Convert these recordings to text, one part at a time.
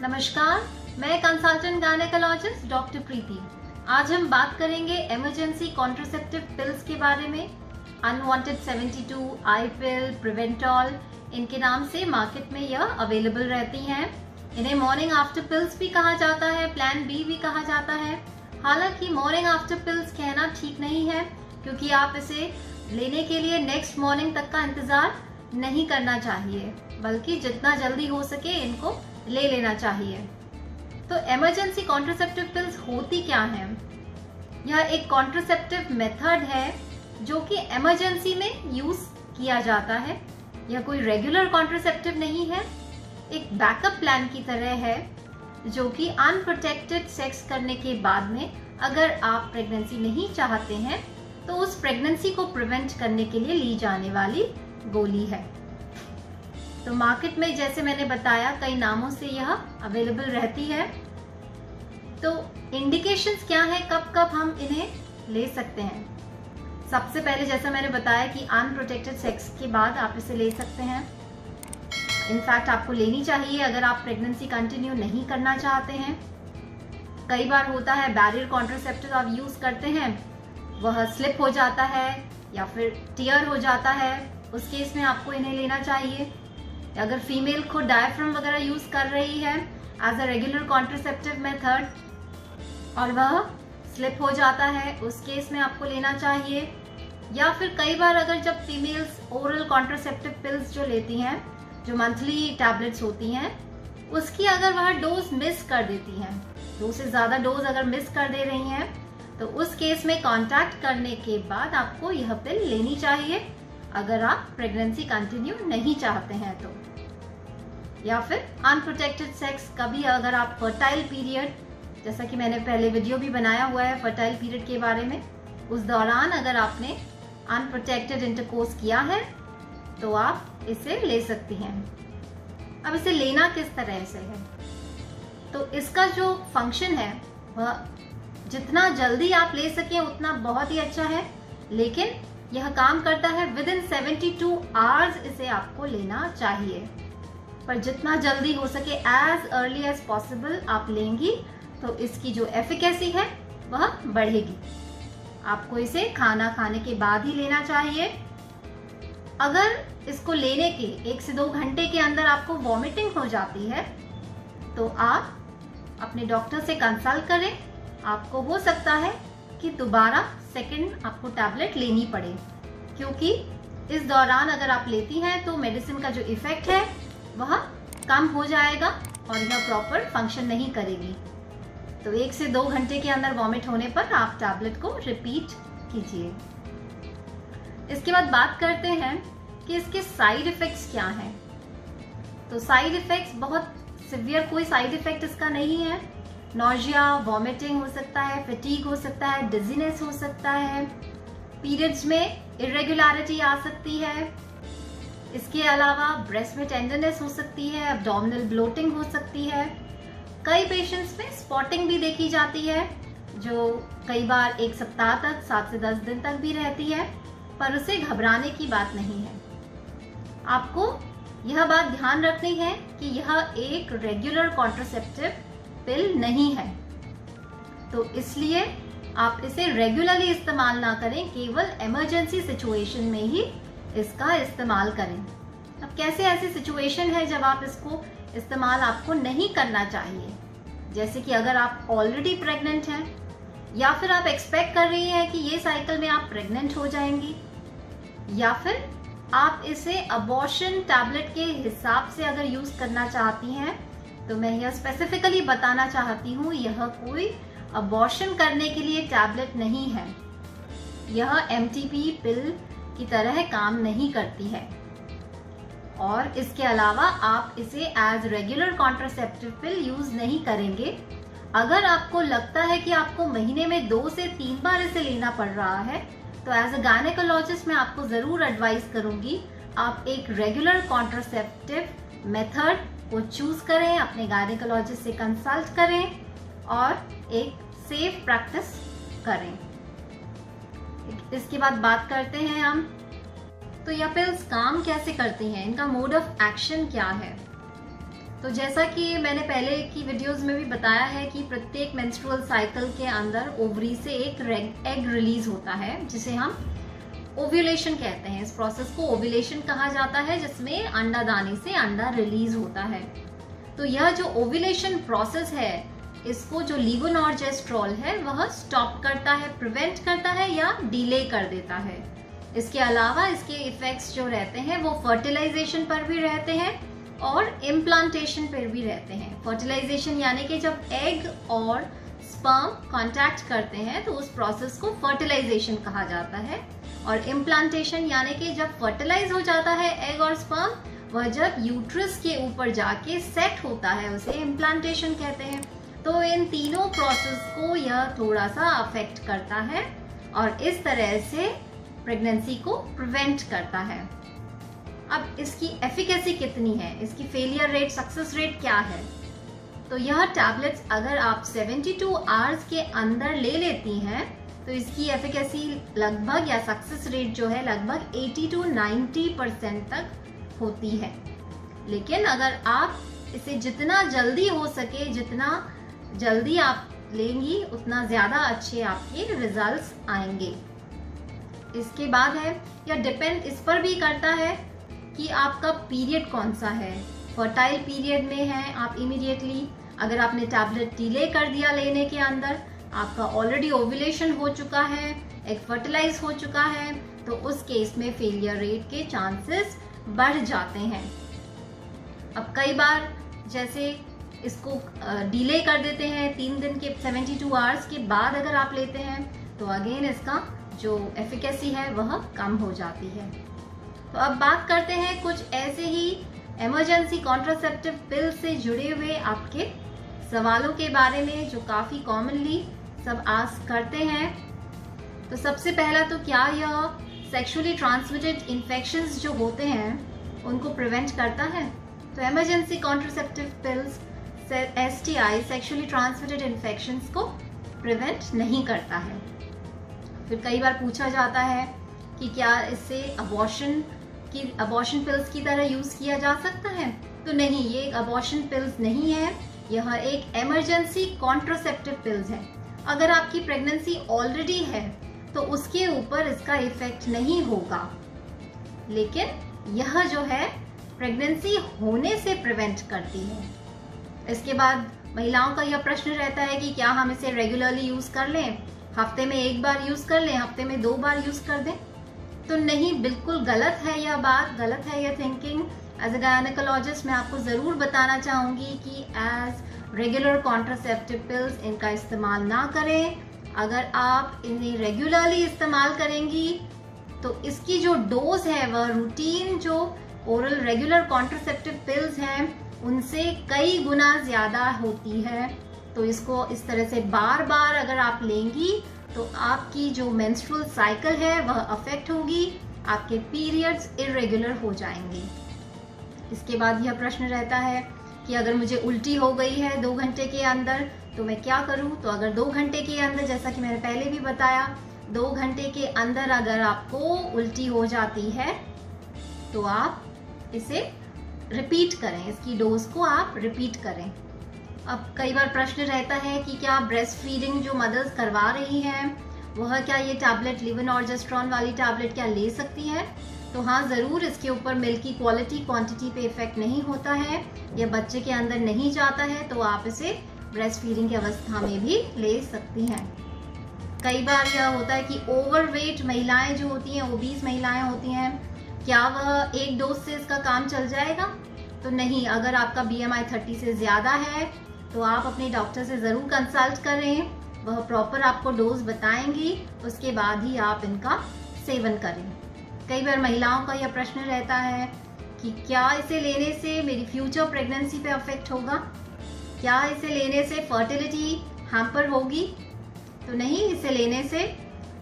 नमस्कार, मैं consultant gynaecologist doctor प्रीति। आज हम बात करेंगे इमरजेंसी कॉन्ट्रासेप्टिव पिल्स के बारे में। अनवांटेड 72, आई पिल, प्रिवेंटॉल, इनके नाम से मार्केट में यह अवेलेबल रहती हैं। इन्हें मॉर्निंग आफ्टर पिल्स भी कहा जाता है, प्लान बी भी कहा जाता है। हालांकि मॉर्निंग आफ्टर पिल्स कहना ठीक नहीं है, क्योंकि आप इसे लेने के लिए नेक्स्ट मॉर्निंग तक का इंतजार नहीं करना चाहिए, बल्कि जितना जल्दी हो सके इनको ले लेना चाहिए। तो इमरजेंसी कॉन्ट्रासेप्टिव पिल्स होती क्या हैं? यह एक कॉन्ट्रासेप्टिव मेथड है जो कि इमरजेंसी में यूज किया जाता है। यह कोई रेगुलर कॉन्ट्रासेप्टिव नहीं है, एक बैकअप प्लान की तरह है, जो कि अनप्रोटेक्टेड सेक्स करने के बाद में अगर आप प्रेगनेंसी नहीं चाहते हैं तो उस प्रेगनेंसी को प्रिवेंट करने के लिए ली जाने वाली गोली है। तो मार्केट में जैसे मैंने बताया कई नामों से यह अवेलेबल रहती है। तो इंडिकेशंस क्या है, कब कब हम इन्हें ले सकते हैं? सबसे पहले जैसा मैंने बताया कि अनप्रोटेक्टेड सेक्स के बाद आप इसे ले सकते हैं। इनफैक्ट आपको लेनी चाहिए अगर आप प्रेगनेंसी कंटिन्यू नहीं करना चाहते हैं। कई बार होता है बैरियर कॉन्ट्रासेप्टिव आप यूज करते हैं, वह स्लिप हो जाता है या फिर टियर हो जाता है, उस केस में आपको इन्हें लेना चाहिए। अगर फीमेल खुद डायफ्राम वगैरह यूज कर रही है as a regular contraceptive method और वह स्लिप हो जाता है, उस केस में आपको लेना चाहिए। या फिर कई बार अगर जब फीमेल्स ओरल कॉन्ट्रासेप्टिव पिल्स जो लेती हैं, जो मंथली टैबलेट्स होती हैं, उसकी अगर वह डोज मिस कर देती हैं, 2 से ज्यादा डोज अगर मिस कर दे रही हैं, तो उस केस में कांटेक्ट करने के बाद आपको यह पिल लेनी चाहिए अगर आप प्रेगनेंसी कंटिन्यू नहीं चाहते हैं तो। या फिर अनप्रोटेक्टेड सेक्स, कभी अगर आप फर्टाइल पीरियड, जैसा कि मैंने पहले वीडियो भी बनाया हुआ है फर्टाइल पीरियड के बारे में, उस दौरान अगर आपने अनप्रोटेक्टेड इंटरकोर्स किया है तो आप इसे ले सकती हैं। अब इसे लेना किस तरह से है? तो इसका जो फंक्शन है वह जितना जल्दी आप ले सकें उतना बहुत ही अच्छा है, लेकिन यह काम करता है विद इन 72 आवर्स इसे आपको लेना चाहिए। पर जितना जल्दी हो सके, एज अर्ली एज पॉसिबल आप लेंगी तो इसकी जो एफिकेसी है वह बढ़ेगी। आपको इसे खाना खाने के बाद ही लेना चाहिए। अगर इसको लेने के 1 से 2 घंटे के अंदर आपको वॉमिटिंग हो जाती है तो आप अपने डॉक्टर से कंसल्ट करें। आपको हो सकता है कि दोबारा सेकंड आपको टैबलेट लेनी पड़े, क्योंकि इस दौरान अगर आप लेती हैं तो मेडिसिन का जो इफेक्ट है वह कम हो जाएगा और यह प्रॉपर फंक्शन नहीं करेगी। तो 1 से 2 घंटे के अंदर वॉमिट होने पर आप टैबलेट को रिपीट कीजिए। इसके बाद बात करते हैं कि इसके साइड इफेक्ट्स क्या हैं। तो साइड इफेक्ट्स बहुत सिवियर कोई साइड इफेक्ट इसका नहीं है। नॉजिया, वॉमिटिंग हो सकता है, फटीग हो सकता है, डिजीनेस हो सकता है, पीरियड्स में इरेगुलरिटी आ सकती है। इसके अलावा ब्रेस्ट में टेंडरनेस हो सकती है, एब्डोमिनल ब्लोटिंग हो सकती है। कई पेशेंट्स में स्पॉटिंग भी देखी जाती है, जो कई बार 1 सप्ताह तक, 7 से 10 दिन तक भी रहती है, पर उसे घबराने की बात नहीं है। आपको यह बात ध्यान रखनी है कि यह एक रेगुलर कॉन्ट्रासेप्टिव पिल नहीं है, तो इसलिए आप इसे रेगुलरली इस्तेमाल ना करें, केवल इमरजेंसी सिचुएशन में ही इसका इस्तेमाल करें। अब कैसे ऐसी सिचुएशन है जब आप इसको इस्तेमाल आपको नहीं करना चाहिए? जैसे कि अगर आप ऑलरेडी प्रेग्नेंट हैं या फिर आप एक्सपेक्ट कर रही हैं कि ये साइकिल में आप प्रेग्नेंट हो जाएंगी, या फिर आप इसे अबॉर्शन टैबलेट के हिसाब से अगर यूज करना चाहती हैं, तो मैं यह स्पेसिफिकली बताना चाहती हूँ, यह कोई अबॉर्शन करने के लिए टैबलेट नहीं है। यह एमटीपी पिल की तरह काम नहीं करती है। और इसके अलावा आप इसे as regular contraceptive pill use नहीं करेंगे। अगर आपको लगता है कि आपको महीने में 2 से 3 बार इसे लेना पड़ रहा है, तो एज अ गायनेकोलॉजिस्ट मैं आपको जरूर एडवाइस करूंगी आप एक रेगुलर कॉन्ट्रासेप्टिव मेथड को चूज करें, अपने गायनेकोलॉजिस्ट से कंसल्ट करें और एक सेफ प्रैक्टिस करें। इसके बाद बात करते हैं हम, तो यह पिल्स काम कैसे करती हैं, इनका मोड ऑफ एक्शन क्या है। तो जैसा कि मैंने पहले की वीडियोस में भी बताया है कि प्रत्येक मेंस्ट्रुअल साइकिल के अंदर ओवरी से एक एग रिलीज होता है जिसे हम ओव्यूलेशन कहते हैं। इस प्रोसेस को ओव्यूलेशन कहा जाता है, जिसमें अंडा दाने से अंडा रिलीज होता है। तो यह जो ओव्यूलेशन प्रोसेस है, इसको जो लीवोनॉर्जेस्ट्रॉल है वह स्टॉप करता है, प्रिवेंट करता है या डिले कर देता है। इसके अलावा इसके इफेक्ट्स जो रहते हैं वो फर्टिलाइजेशन पर भी रहते हैं और इम्प्लांटेशन पर भी रहते हैं। फर्टिलाइजेशन यानी कि जब एग और स्पर्म कांटेक्ट करते हैं तो उस प्रोसेस को फर्टिलाइजेशन कहा जाता है, और इम्प्लांटेशन यानी कि जब फर्टिलाइज हो जाता है एग और स्पर्म, वह जब यूट्रस के ऊपर जाके सेट होता है उसे इम्प्लांटेशन कहते हैं। तो इन तीनों प्रोसेस को यह थोड़ा सा अफेक्ट करता है और इस तरह से प्रेगनेंसी को प्रिवेंट करता है। अब इसकी एफिकेसी कितनी है, इसकी फेलियर रेट, सक्सेस रेट क्या है? तो यह टैबलेट्स अगर आप 72 आवर्स के अंदर ले लेती हैं तो इसकी एफिकेसी लगभग या सक्सेस रेट जो है लगभग 80 to 90% तक होती है। लेकिन अगर आप इसे जितना जल्दी हो सके, जितना जल्दी आप लेंगी, उतना ज़्यादा अच्छे आपके रिजल्ट्स आएंगे। इसके बाद है, या डिपेंड इस पर भी करता है कि आपका पीरियड कौन सा है। फर्टाइल पीरियड में है आप इमीडिएटली, अगर आपने टैबलेट डिले कर दिया लेने के अंदर, आपका ऑलरेडी ओव्यूलेशन हो चुका है, एग फर्टिलाइज हो चुका है, तो उस केस में फेलियर रेट के चांसेस बढ़ जाते हैं। अब कई बार जैसे इसको डिले कर देते हैं 3 दिन के 72 आवर्स के बाद अगर आप लेते हैं तो अगेन इसका जो एफिकेसी है वह कम हो जाती है। तो अब बात करते हैं कुछ ऐसे ही इमरजेंसी कॉन्ट्रासेप्टिव पिल से जुड़े हुए आपके सवालों के बारे में जो काफ़ी कॉमनली सब आस्क करते हैं। तो सबसे पहला तो क्या यह सेक्सुअली ट्रांसमिटेड इन्फेक्शंस जो होते हैं उनको प्रिवेंट करता है? तो emergency contraceptive pills STI sexually transmitted infections को प्रिवेंट नहीं करता है। फिर कई बार पूछा जाता है कि क्या इससे अबॉर्शन पिल्स की तरह यूज किया जा सकता है? तो नहीं, ये अबॉर्शन पिल्स नहीं है, यह एक इमरजेंसी कॉन्ट्रासेप्टिव पिल्स है। अगर आपकी प्रेगनेंसी ऑलरेडी है तो उसके ऊपर इसका इफेक्ट नहीं होगा, लेकिन यह जो है प्रेगनेंसी होने से प्रिवेंट करती है। इसके बाद महिलाओं का यह प्रश्न रहता है कि क्या हम इसे रेगुलरली यूज कर लें, हफ्ते में 1 बार यूज कर लें, हफ्ते में 2 बार यूज कर दें? तो नहीं, बिल्कुल गलत है यह बात, गलत है यह थिंकिंग। एज अ गायनेकोलॉजिस्ट मैं आपको ज़रूर बताना चाहूँगी कि एज रेगुलर कॉन्ट्रासेप्टिव पिल्स इनका इस्तेमाल ना करें। अगर आप इन्हें रेगुलरली इस्तेमाल करेंगी तो इसकी जो डोज है वह रूटीन जो ओरल रेगुलर कॉन्ट्रासेप्टिव पिल्स हैं उनसे कई गुना ज़्यादा होती है। तो इसको इस तरह से बार बार अगर आप लेंगी तो आपकी जो मेंस्ट्रुअल साइकिल है वह अफेक्ट होगी, आपके पीरियड्स इरेगुलर हो जाएंगे। इसके बाद यह प्रश्न रहता है कि अगर मुझे उल्टी हो गई है 2 घंटे के अंदर तो मैं क्या करूं? तो अगर 2 घंटे के अंदर, जैसा कि मैंने पहले भी बताया, 2 घंटे के अंदर अगर आपको उल्टी हो जाती है तो आप इसे रिपीट करें, इसकी डोज को आप रिपीट करें। अब कई बार प्रश्न रहता है कि क्या ब्रेस्ट फीडिंग जो मदर्स करवा रही हैं वह क्या ये टैबलेट लीवोनॉर्जेस्ट्रॉन वाली टैबलेट क्या ले सकती है? तो हाँ, ज़रूर। इसके ऊपर मिल्क की क्वालिटी क्वांटिटी पे इफेक्ट नहीं होता है, यह बच्चे के अंदर नहीं जाता है, तो आप इसे ब्रेस्ट फीडिंग की अवस्था में भी ले सकती हैं। कई बार यह होता है कि ओवरवेट महिलाएं जो होती हैं, ओबीस महिलाएं होती हैं, क्या वह 1 डोज से इसका काम चल जाएगा? तो नहीं, अगर आपका BMI 30 से ज़्यादा है तो आप अपने डॉक्टर से ज़रूर कंसल्ट करें, वह प्रॉपर आपको डोज बताएंगी, उसके बाद ही आप इनका सेवन करें। कई बार महिलाओं का यह प्रश्न रहता है कि क्या इसे लेने से मेरी फ्यूचर प्रेगनेंसी पे अफेक्ट होगा, क्या इसे लेने से फर्टिलिटी हैम्पर होगी? तो नहीं, इसे लेने से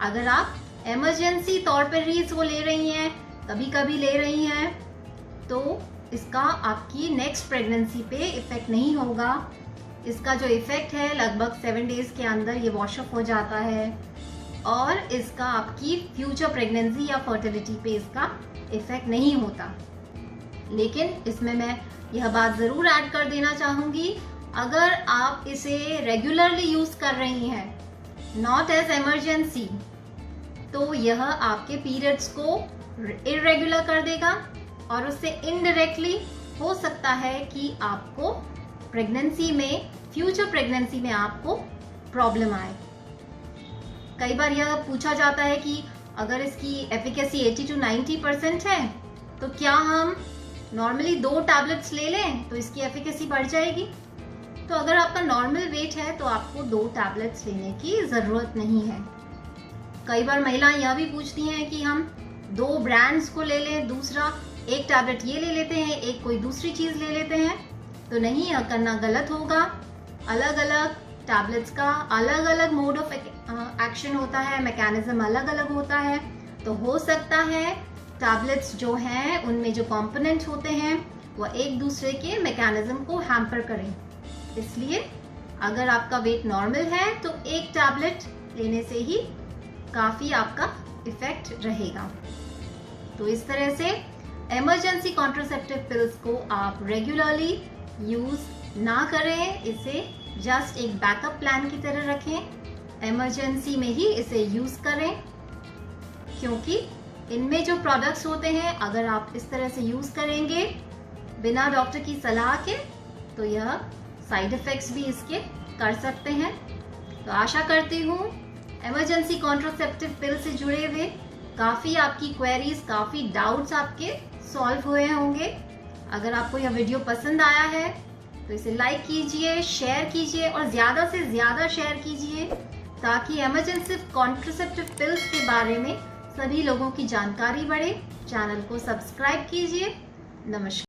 अगर आप इमरजेंसी तौर पर ही इसको ले रही हैं, कभी कभी ले रही हैं, तो इसका आपकी नेक्स्ट प्रेगनेंसी पे इफेक्ट नहीं होगा। इसका जो इफेक्ट है लगभग 7 डेज के अंदर ये वॉश ऑफ हो जाता है और इसका आपकी फ्यूचर प्रेगनेंसी या फर्टिलिटी पे इसका इफेक्ट नहीं होता। लेकिन इसमें मैं यह बात ज़रूर ऐड कर देना चाहूँगी, अगर आप इसे रेगुलरली यूज़ कर रही हैं, नॉट एज इमरजेंसी, तो यह आपके पीरियड्स को इरेगुलर कर देगा और उससे इनडायरेक्टली हो सकता है कि आपको प्रेगनेंसी में, फ्यूचर प्रेगनेंसी में आपको प्रॉब्लम आए। कई बार यह पूछा जाता है कि अगर इसकी एफिकेसी 80 to 90% है तो क्या हम नॉर्मली 2 टैबलेट्स ले लें तो इसकी एफिकेसी बढ़ जाएगी? तो अगर आपका नॉर्मल वेट है तो आपको 2 टैबलेट्स लेने की ज़रूरत नहीं है। कई बार महिलाएं यह भी पूछती हैं कि हम 2 ब्रांड्स को ले लें, दूसरा एक टैबलेट ये ले लेते हैं, एक कोई दूसरी चीज़ ले लेते हैं, तो नहीं, यह करना गलत होगा। अलग अलग टैबलेट्स का अलग अलग मोड ऑफ एक्शन होता है, मैकेनिज्म अलग अलग होता है। तो हो सकता है टैबलेट्स जो हैं उनमें जो कंपोनेंट होते हैं वह एक दूसरे के मैकेनिज्म को हैम्पर करें। इसलिए अगर आपका वेट नॉर्मल है तो एक टैबलेट लेने से ही काफ़ी आपका इफेक्ट रहेगा। तो इस तरह से इमरजेंसी कॉन्ट्रासेप्टिव पिल्स को आप रेगुलरली यूज़ ना करें, इसे जस्ट एक बैकअप प्लान की तरह रखें। इमरजेंसी में ही इसे यूज़ करें, क्योंकि इनमें जो प्रोडक्ट्स होते हैं अगर आप इस तरह से यूज़ करेंगे बिना डॉक्टर की सलाह के, तो यह साइड इफ़ेक्ट्स भी इसके कर सकते हैं। तो आशा करती हूँ इमरजेंसी कॉन्ट्रासेप्टिव पिल से जुड़े हुए काफ़ी आपकी क्वेरीज, काफ़ी डाउट्स आपके सॉल्व हुए होंगे। अगर आपको यह वीडियो पसंद आया है तो इसे लाइक कीजिए, शेयर कीजिए और ज़्यादा से ज़्यादा शेयर कीजिए, ताकि इमरजेंसी कॉन्ट्रासेप्टिव पिल्स के बारे में सभी लोगों की जानकारी बढ़े। चैनल को सब्सक्राइब कीजिए। नमस्कार।